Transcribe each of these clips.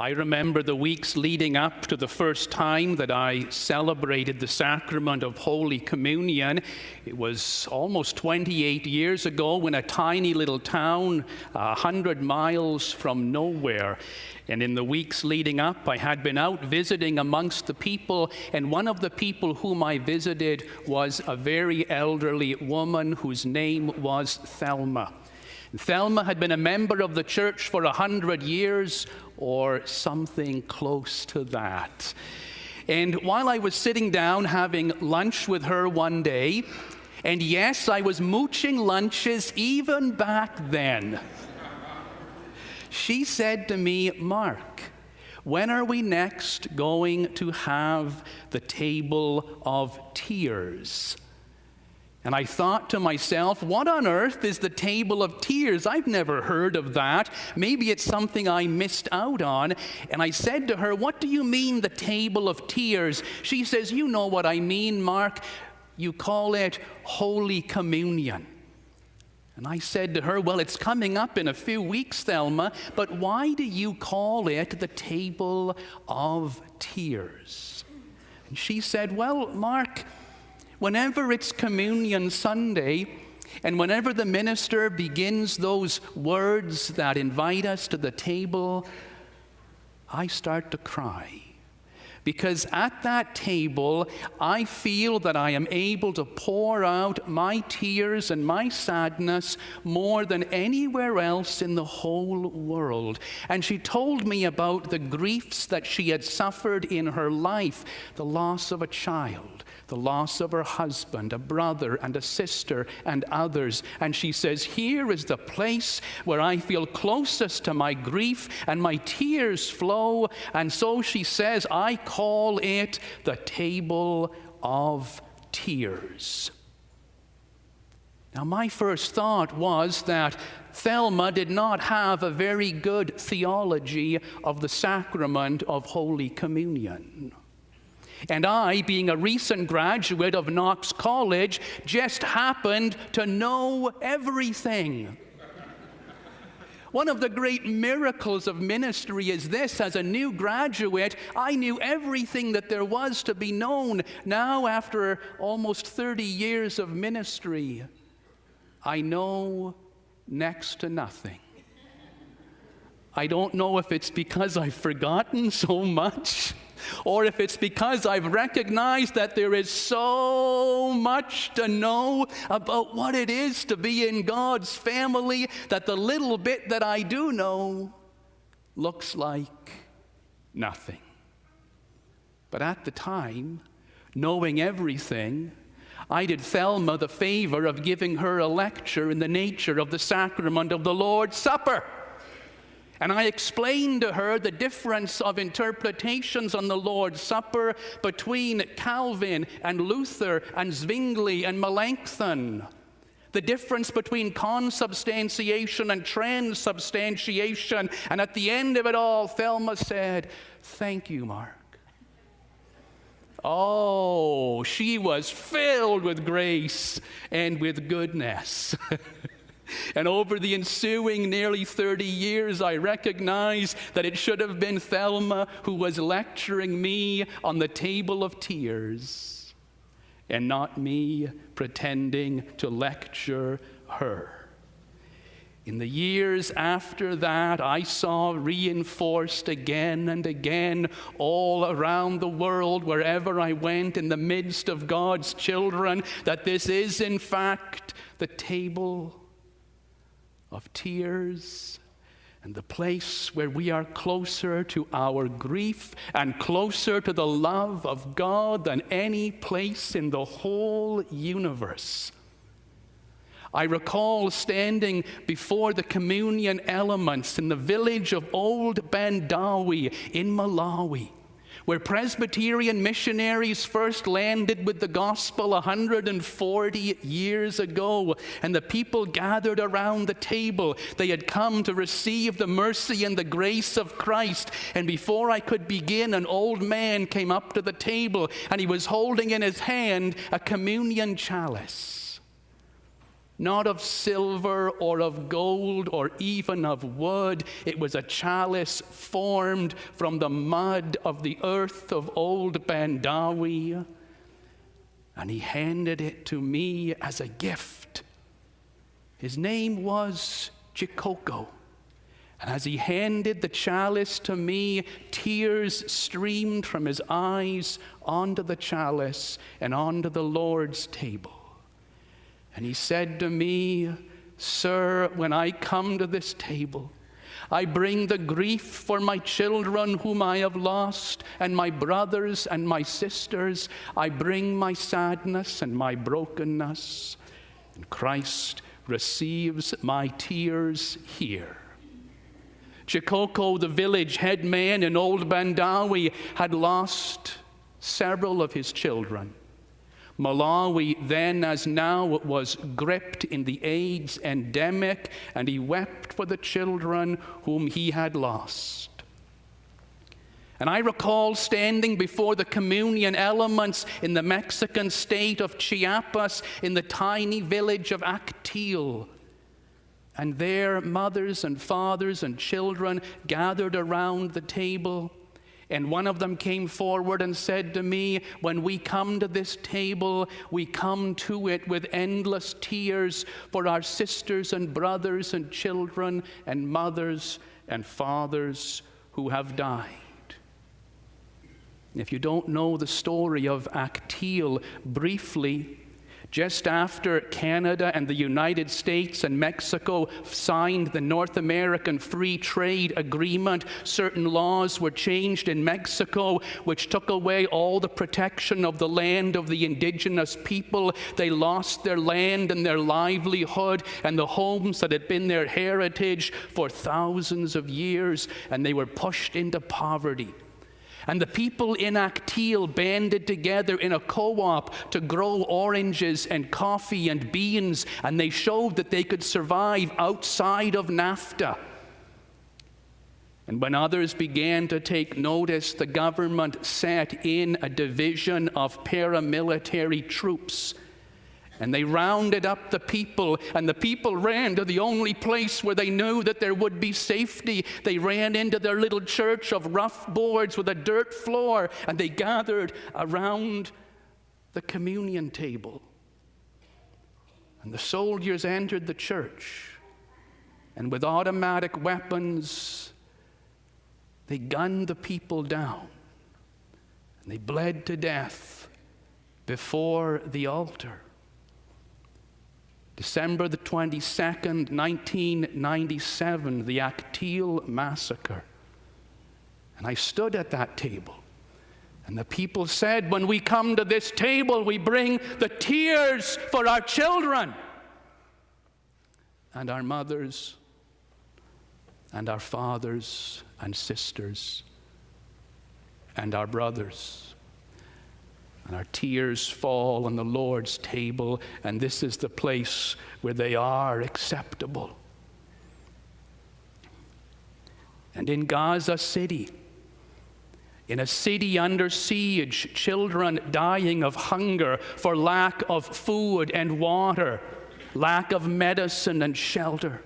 I remember the weeks leading up to the first time that I celebrated the sacrament of Holy Communion. It was almost 28 years ago in a tiny little town 100 miles from nowhere. And in the weeks leading up, I had been out visiting amongst the people, and one of the people whom I visited was a very elderly woman whose name was Thelma. Thelma had been a member of the church for 100 years or something close to that. And while I was sitting down having lunch with her one day, and yes, I was mooching lunches even back then, she said to me, "Mark, when are we next going to have the table of tears?" And I thought to myself, what on earth is the table of tears? I've never heard of that. Maybe it's something I missed out on. And I said to her, "What do you mean, the table of tears?" She says, "You know what I mean, Mark. You call it Holy Communion." And I said to her, "Well, it's coming up in a few weeks, Thelma, but why do you call it the table of tears?" And she said, "Well, Mark, whenever it's Communion Sunday, and whenever the minister begins those words that invite us to the table, I start to cry. Because at that table, I feel that I am able to pour out my tears and my sadness more than anywhere else in the whole world." And she told me about the griefs that she had suffered in her life, the loss of a child, the loss of her husband, a brother and a sister and others. And she says, "Here is the place where I feel closest to my grief and my tears flow." And so she says, "I call it the table of tears." Now, my first thought was that Thelma did not have a very good theology of the sacrament of Holy Communion. And I, being a recent graduate of Knox College, just happened to know everything. One of the great miracles of ministry is this: as a new graduate, I knew everything that there was to be known. Now, after almost 30 years of ministry, I know next to nothing. I don't know if it's because I've forgotten so much, or if it's because I've recognized that there is so much to know about what it is to be in God's family, that the little bit that I do know looks like nothing. But at the time, knowing everything, I did Thelma the favor of giving her a lecture in the nature of the sacrament of the Lord's Supper. And I explained to her the difference of interpretations on the Lord's Supper between Calvin and Luther and Zwingli and Melanchthon. The difference between consubstantiation and transubstantiation. And at the end of it all, Thelma said, "Thank you, Mark." Oh, she was filled with grace and with goodness. And over the ensuing nearly 30 years, I recognize that it should have been Thelma who was lecturing me on the table of tears, and not me pretending to lecture her. In the years after that, I saw reinforced again and again all around the world, wherever I went in the midst of God's children, that this is in fact the table of tears, and the place where we are closer to our grief and closer to the love of God than any place in the whole universe. I recall standing before the communion elements in the village of Old Bandawi in Malawi, where Presbyterian missionaries first landed with the gospel 140 years ago, and the people gathered around the table. They had come to receive the mercy and the grace of Christ. And before I could begin, an old man came up to the table, and he was holding in his hand a communion chalice. not of silver or of gold or even of wood. It was a chalice formed from the mud of the earth of old Bandawi. And he handed it to me as a gift. His name was Chikoko. And as he handed the chalice to me, tears streamed from his eyes onto the chalice and onto the Lord's table. And he said to me, "Sir, when I come to this table, I bring the grief for my children whom I have lost, and my brothers and my sisters. I bring my sadness and my brokenness. And Christ receives my tears here." Chikoko, the village headman in Old Bandawi, had lost several of his children. Malawi, then as now, was gripped in the AIDS endemic, and he wept for the children whom he had lost. And I recall standing before the communion elements in the Mexican state of Chiapas in the tiny village of Actil. And there, mothers and fathers and children gathered around the table. And one of them came forward and said to me, "When we come to this table, we come to it with endless tears for our sisters and brothers and children and mothers and fathers who have died." If you don't know the story of Actil, briefly, just after Canada and the United States and Mexico signed the North American Free Trade Agreement, certain laws were changed in Mexico which took away all the protection of the land of the indigenous people. They lost their land and their livelihood and the homes that had been their heritage for thousands of years, and they were pushed into poverty. And the people in Actil banded together in a co-op to grow oranges and coffee and beans, and they showed that they could survive outside of NAFTA. And when others began to take notice, the government set in a division of paramilitary troops. And they rounded up the people, and the people ran to the only place where they knew that there would be safety. They ran into their little church of rough boards with a dirt floor, and they gathered around the communion table. And the soldiers entered the church, and with automatic weapons, they gunned the people down, and they bled to death before the altar. December the 22nd, 1997, the Actil massacre. And I stood at that table, and the people said, "When we come to this table, we bring the tears for our children and our mothers and our fathers and sisters and our brothers. And our tears fall on the Lord's table, and this is the place where they are acceptable." And in Gaza City, in a city under siege, children dying of hunger for lack of food and water, lack of medicine and shelter.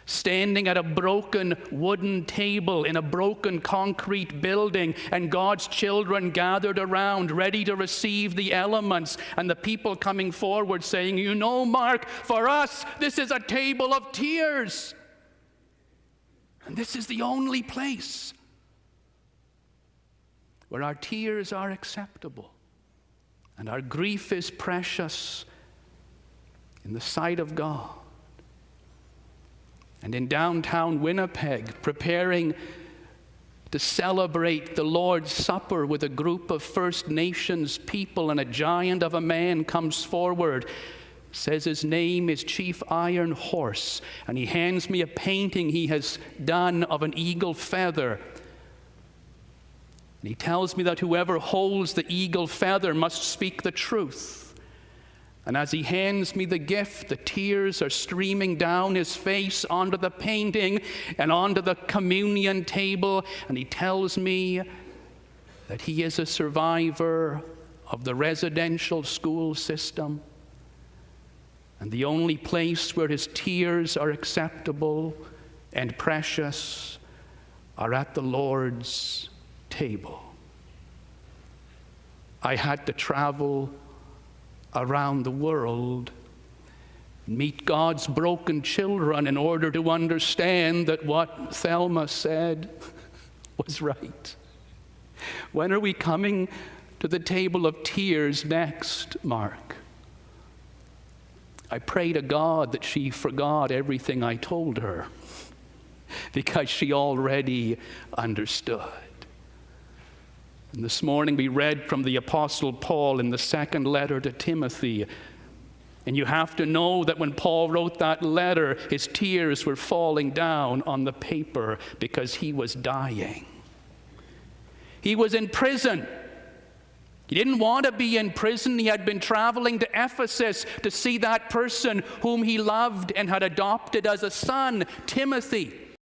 Standing at a broken wooden table in a broken concrete building, and God's children gathered around, ready to receive the elements, and the people coming forward saying, "You know, Mark, for us, this is a table of tears. And this is the only place where our tears are acceptable and our grief is precious in the sight of God." And in downtown Winnipeg, preparing to celebrate the Lord's Supper with a group of First Nations people, and a giant of a man comes forward, says his name is Chief Iron Horse, and he hands me a painting he has done of an eagle feather. And he tells me that whoever holds the eagle feather must speak the truth. And as he hands me the gift, the tears are streaming down his face onto the painting and onto the communion table. And he tells me that he is a survivor of the residential school system, And the only place where his tears are acceptable and precious are at the Lord's table. I had to travel around the world, meet God's broken children in order to understand that what Thelma said was right. When are we coming to the table of tears next, Mark? I pray to God that she forgot everything I told her, because she already understood. And this morning we read from the Apostle Paul in the second letter to Timothy. And you have to know that when Paul wrote that letter, his tears were falling down on the paper because he was dying. He was in prison. He didn't want to be in prison. He had been traveling to Ephesus to see that person whom he loved and had adopted as a son, Timothy.